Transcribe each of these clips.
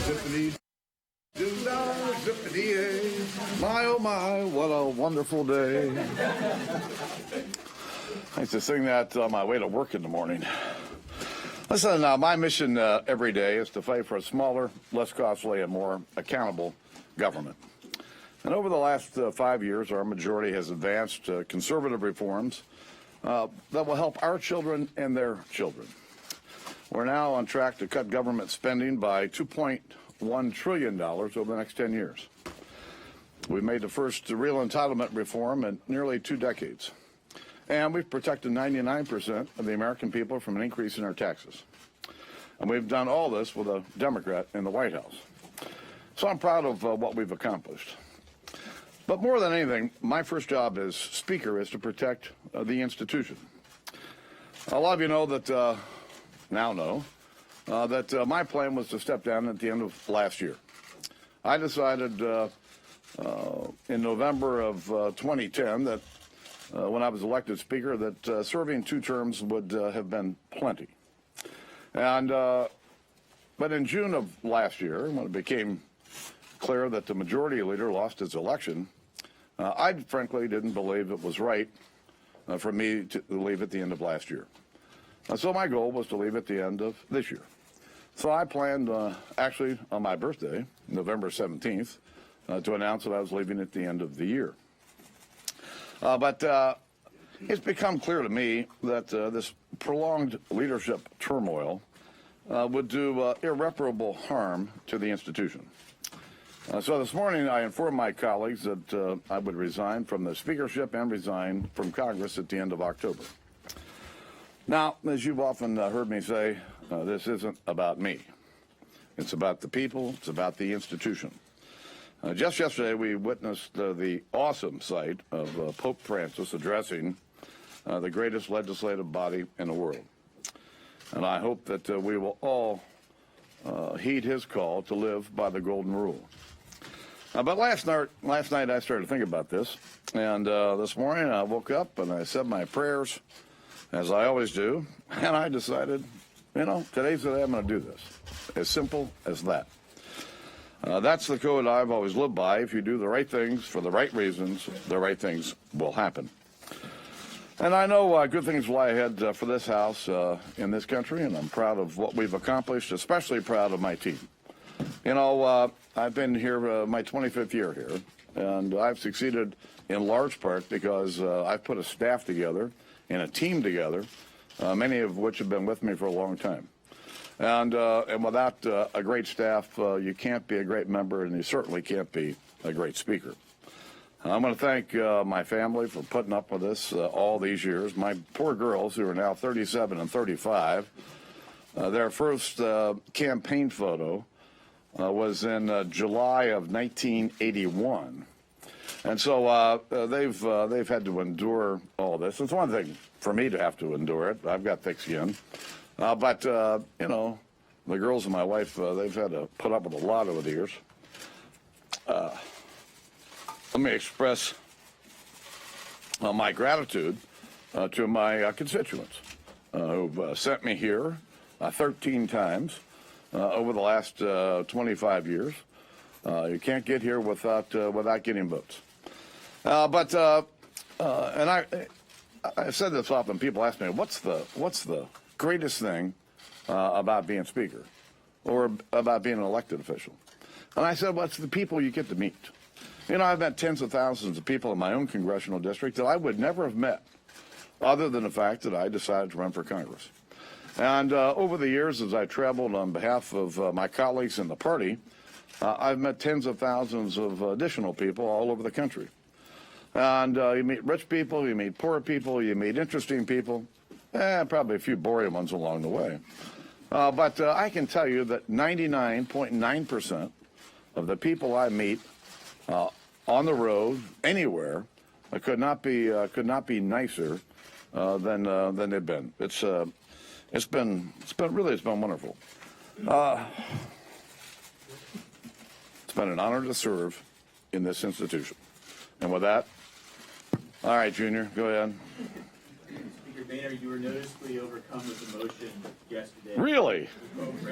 Zippity doo-dah, zippity-ay. My, oh my, what a wonderful day. I used to sing that on my way to work in the morning. Listen, my mission every day is to fight for a smaller, less costly, and more accountable government. And over the last 5 years, our majority has advanced conservative reforms that will help our children and their children. We're now on track to cut government spending by $2.1 trillion over the next 10 years. We've made the first real entitlement reform in nearly 2 decades. And we've protected 99% of the American people from an increase in our taxes. And we've done all this with a Democrat in the White House. So I'm proud of what we've accomplished. But more than anything, my first job as Speaker is to protect the institution. A lot of you know that, that my plan was to step down at the end of last year. I decided in November of 2010 that when I was elected Speaker, that serving 2 terms would have been plenty. And but in June of last year, when it became clear that the majority leader lost his election, I frankly didn't believe it was right for me to leave at the end of last year. So my goal was to leave at the end of this year. So I planned, actually on my birthday, November 17th, to announce that I was leaving at the end of the year. But it's become clear to me that this prolonged leadership turmoil would do irreparable harm to the institution. So this morning I informed my colleagues that I would resign from the speakership and resign from Congress at the end of October. Now, as you've often heard me say, this isn't about me. It's about the people. It's about the institution. Just yesterday, we witnessed the awesome sight of Pope Francis addressing the greatest legislative body in the world. And I hope that we will all heed his call to live by the golden rule. But last night I started to think about this. And this morning I woke up and I said my prayers, as I always do. And I decided, today's the day I'm going to do this. As simple as that. That's the code I've always lived by. If you do the right things for the right reasons, the right things will happen. And I know good things lie ahead for this House in this country, and I'm proud of what we've accomplished, especially proud of my team. I've been here my 25th year here, and I've succeeded in large part because I've put a staff together and a team together, many of which have been with me for a long time. And without a great staff, you can't be a great member, and you certainly can't be a great speaker. I'm going to thank my family for putting up with this all these years. My poor girls, who are now 37 and 35, their first campaign photo was in July of 1981. And so they've had to endure all this. It's one thing for me to have to endure it. I've got thick skin. But the girls and my wife, they've had to put up with a lot over the years. Let me express my gratitude to my constituents who've sent me here 13 times over the last 25 years. You can't get here without getting votes. And I said this often. People ask me, what's the greatest thing about being Speaker or about being an elected official? And I said, well, it's the people you get to meet. I've met tens of thousands of people in my own congressional district that I would never have met other than the fact that I decided to run for Congress. And over the years, as I traveled on behalf of my colleagues in the party, I've met tens of thousands of additional people all over the country. And you meet rich people, you meet poor people, you meet interesting people, probably a few boring ones along the way. But I can tell you that 99.9% of the people I meet on the road, anywhere, could not be nicer than they've been. It's been wonderful. It's been an honor to serve in this institution. And with that, all right, Junior, go ahead. Speaker Boehner, you were noticeably overcome with emotion yesterday. Really?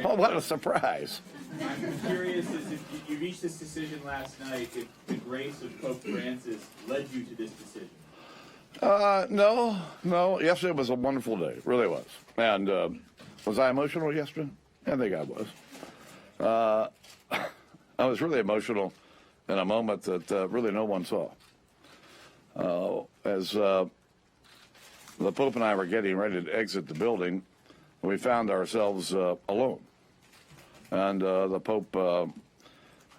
Oh, what a surprise. I'm curious as if you reached this decision last night, if the grace of Pope Francis led you to this decision. No. Yesterday was a wonderful day. It really was. And was I emotional yesterday? I think I was. I was really emotional in a moment that really no one saw. As the Pope and I were getting ready to exit the building, we found ourselves alone. And the Pope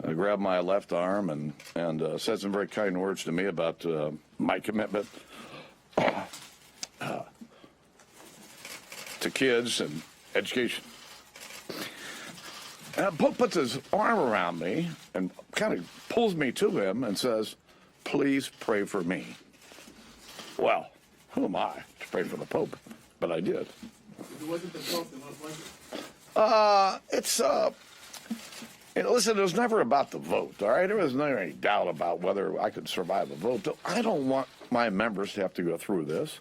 grabbed my left arm and said some very kind words to me about my commitment to kids and education. And the Pope puts his arm around me and kind of pulls me to him and says, "Please pray for me." Well, who am I to pray for the Pope? But I did. If it wasn't the Pope, then what was it? Listen, it was never about the vote, all right? There was never any doubt about whether I could survive the vote. I don't want my members to have to go through this.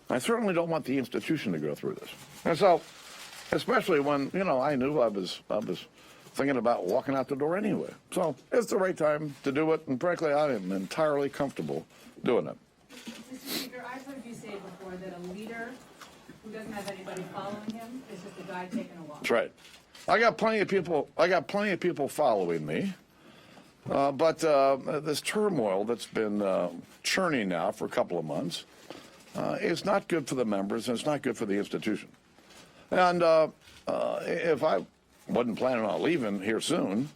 I certainly don't want the institution to go through this. And so, especially when, I knew I was thinking about walking out the door anyway. So it's the right time to do it, and frankly, I am entirely comfortable doing it. Mr. Speaker, I've heard you say before that a leader who doesn't have anybody following him is just a guy taking a walk. That's right. I got plenty of people following me, but this turmoil that's been churning now for a couple of months is not good for the members, and it's not good for the institution. And if I wasn't planning on leaving here soon,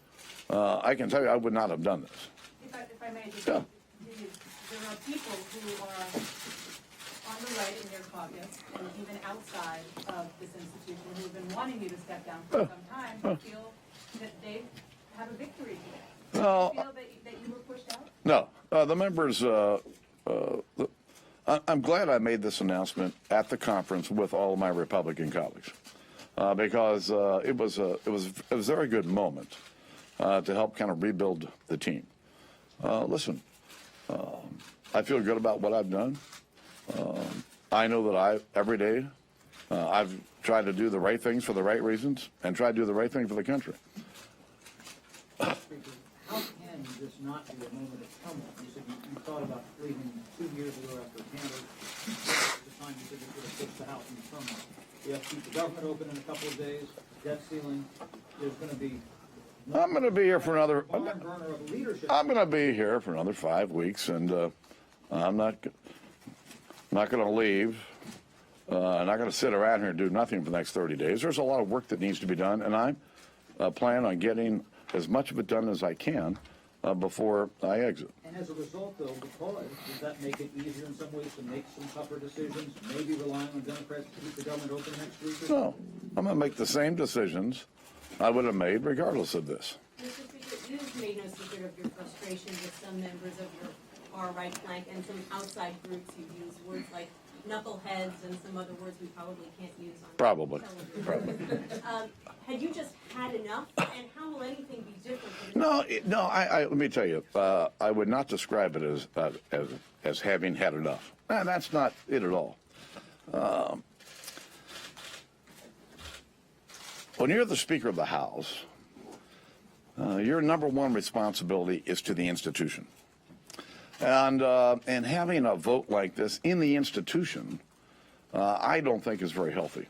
I can tell you I would not have done this. If I may just, Yeah. there are people who are on the right in your caucus and even outside of this institution who have been wanting you to step down for some time who feel that they have a victory today. No. Do you feel that you were pushed out? No, the members. I'm glad I made this announcement at the conference with all of my Republican colleagues because it was a very good moment to help kind of rebuild the team. Listen, I feel good about what I've done. I know that every day I've tried to do the right things for the right reasons and try to do the right thing for the country. How can this not be a moment of turmoil? You said you thought about leaving 2 years ago after Canada. At the time you said it would have pushed the House in turmoil. We have to keep the government open in a couple of days, debt ceiling. There's going to be... I'm going to be here for another... barn burner of leadership. I'm going to be here for another 5 weeks, and I'm not going to leave. I'm not going to sit around here and do nothing for the next 30 days. There's a lot of work that needs to be done, and I plan on getting as much of it done as I can before I exit. And as a result, though, does that make it easier in some ways to make some tougher decisions, maybe relying on Democrats to keep the government open next week? Or No, I'm going to make the same decisions I would have made regardless of this. Mr. Speaker, you've made no secret of your frustration with some members of your far-right flank and some outside groups. You've used words like knuckleheads and some other words we probably can't use on Probably. television. Had you just had enough, and how will anything be different? No. I let me tell you, I would not describe it as having had enough. That's not it at all. When you're the Speaker of the House, your number one responsibility is to the institution. And having a vote like this in the institution, I don't think is very healthy.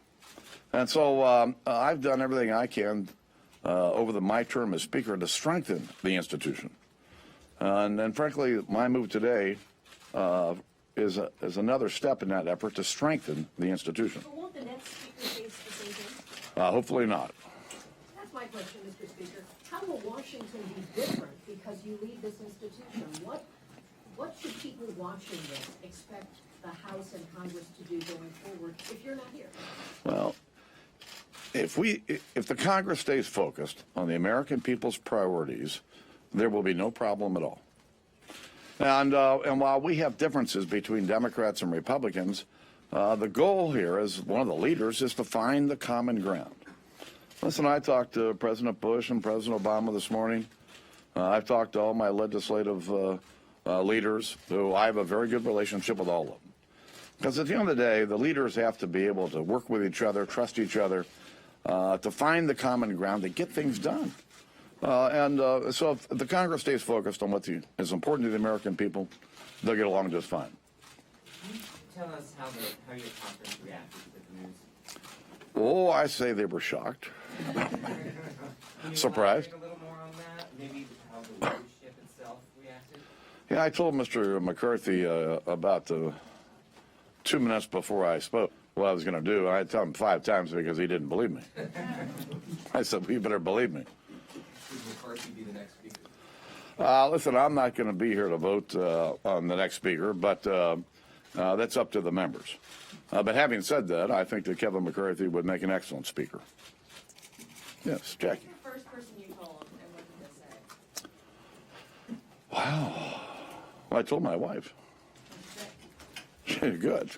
And so I've done everything I can over my term as Speaker to strengthen the institution. And frankly, my move today is another step in that effort to strengthen the institution. But won't the next Speaker face the same thing? Hopefully not. That's my question, Mr. Speaker. How will Washington be different because you lead this institution? What should people watching this expect the House and Congress to do going forward if you're not here? Well, if the Congress stays focused on the American people's priorities, there will be no problem at all. And while we have differences between Democrats and Republicans, the goal here, as one of the leaders, is to find the common ground. Listen, I talked to President Bush and President Obama this morning. I've talked to all my legislative leaders, who I have a very good relationship with all of them. Because at the end of the day, the leaders have to be able to work with each other, trust each other, to find the common ground, to get things done. So if the Congress stays focused on what is important to the American people, they'll get along just fine. Can you tell us how your conference reacted to the news? Oh, I say they were shocked. Can you Surprised? elaborate a little more on that? Maybe how the leadership itself reacted? Yeah, I told Mr. McCarthy about 2 minutes before I spoke what I was going to do. I had to tell him 5 times because he didn't believe me. I said, well, you better believe me. Should McCarthy be the next speaker? Listen, I'm not going to be here to vote on the next speaker, but that's up to the members. But having said that, I think that Kevin McCarthy would make an excellent speaker. Yes, Jackie. The first person you told, and what did they say? Wow. Well, I told my wife. Good.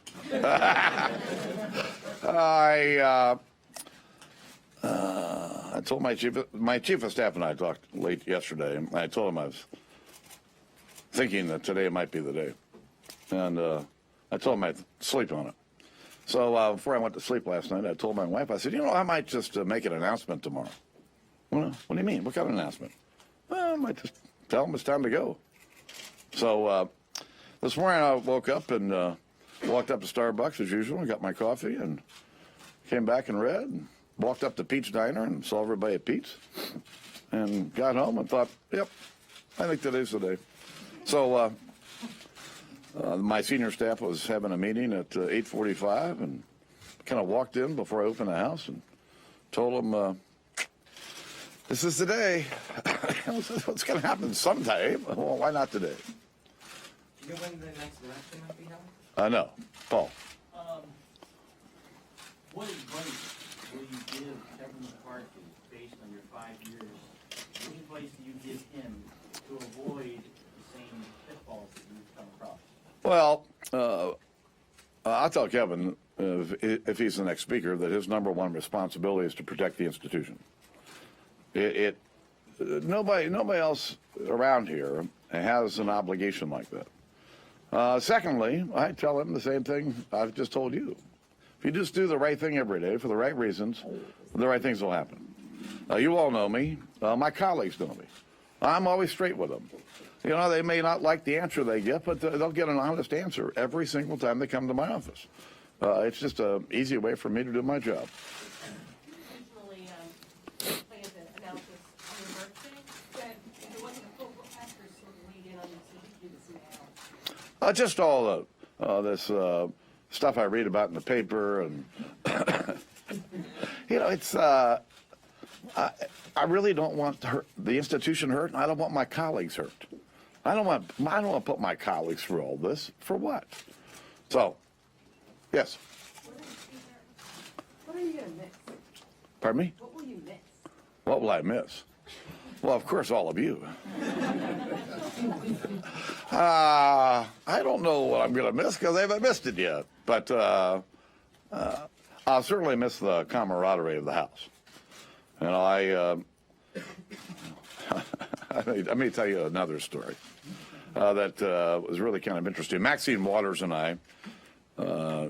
I told my chief of staff and I talked late yesterday, and I told him I was thinking that today might be the day. And I told him I'd sleep on it. So before I went to sleep last night, I told my wife, I said, I might just make an announcement tomorrow. Well, what do you mean? What kind of announcement? Well, I might just tell them it's time to go. So this morning I woke up and walked up to Starbucks as usual and got my coffee and came back and read and walked up to Pete's Diner and saw everybody at Pete's and got home and thought, yep, I think today's the day. So my senior staff was having a meeting at 8:45 and kind of walked in before I opened the house and told them, this is the day. What's going to happen someday? Well, why not today? Do you know when the next election might be held? I know. Paul. What advice will you give Kevin McCarthy based on your 5 years? What advice do you give him to avoid the same pitfalls that you've come across? Well, I'll tell Kevin, if he's the next speaker, that his number one responsibility is to protect the institution. Nobody else around here has an obligation like that. Secondly, I tell him the same thing I've just told you. If you just do the right thing every day for the right reasons, the right things will happen. You all know me. My colleagues know me. I'm always straight with them. They may not like the answer they get, but they'll get an honest answer every single time they come to my office. It's just an easy way for me to do my job. Intentionally planned an analysis on your birthday, that if it wasn't a full pastor sort of lead in on you, so you could do this now. Just all this stuff I read about in the paper, and it's. I really don't want the institution hurt, and I don't want my colleagues hurt. I don't want to put my colleagues through all this. For what? So, yes. What are you going to miss? Pardon me? What will you miss? What will I miss? Well, of course, all of you. I don't know what I'm going to miss because I haven't missed it yet. But I'll certainly miss the camaraderie of the House. Let me tell you another story that was really kind of interesting. Maxine Waters and I,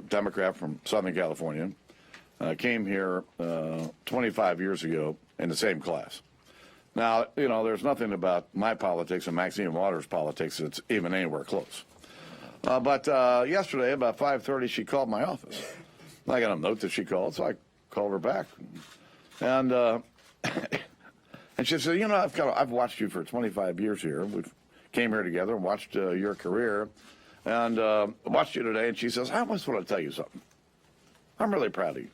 Democrat from Southern California, came here 25 years ago in the same class. Now, there's nothing about my politics and Maxine Waters' politics that's even anywhere close. But yesterday, about 5:30, she called my office. I got a note that she called, so I called her back. And and she said, I've watched you for 25 years here. We came here together and watched your career, and watched you today. And she says, I just want to tell you something. I'm really proud of you.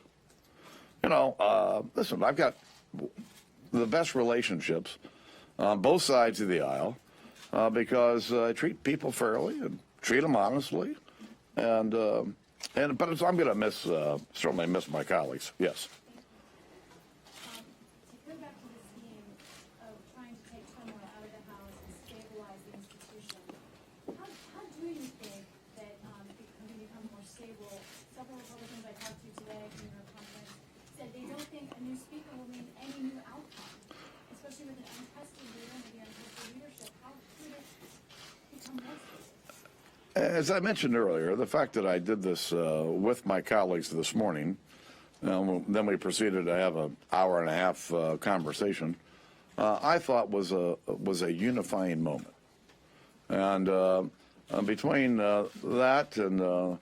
Listen, I've got the best relationships on both sides of the aisle because I treat people fairly and treat them honestly, but I'm going to certainly miss my colleagues. Yes. To go back to this theme of trying to take someone out of the House and stabilize the institution, how do you think that it can become more stable? Several Republicans I talked to today in your conference said they don't think a new speaker will mean any new outcome, especially with an untested leader and maybe untested leadership. How could it become more stable? As I mentioned earlier, the fact that I did this with my colleagues this morning, then we proceeded to have an hour and a half conversation, I thought was a unifying moment. And between that and the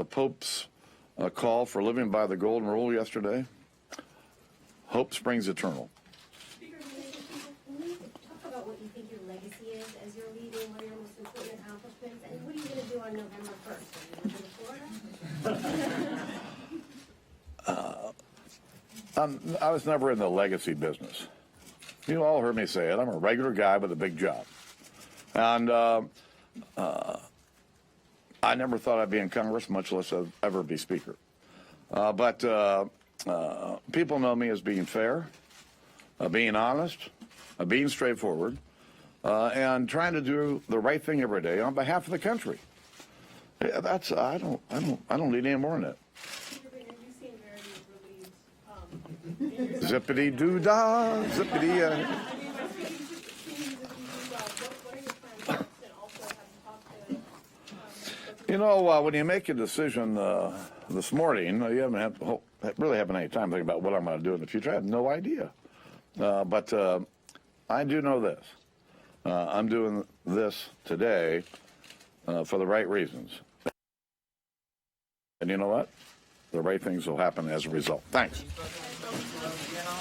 Pope's call for living by the Golden Rule yesterday, hope springs eternal. Speaker, can you talk about what you think your legacy is as you're leaving, what are your most important accomplishments, and what are you going to do on November 1st? Are you moving to Florida? I was never in the legacy business. You all heard me say it. I'm a regular guy with a big job. And I never thought I'd be in Congress, much less ever be Speaker. But people know me as being fair, being honest, being straightforward, and trying to do the right thing every day on behalf of the country. That's I don't need any more than that. Speaker Boehner, you seem very relieved. Zippity doo dah, zippity. I mean, by speaking to what are your plans next, and also have you talked to? You know, when you make a decision this morning, you really haven't any time to think about what I'm going to do in the future. I have no idea. But I do know this. I'm doing this today for the right reasons. And you know what? The right things will happen as a result. Thanks.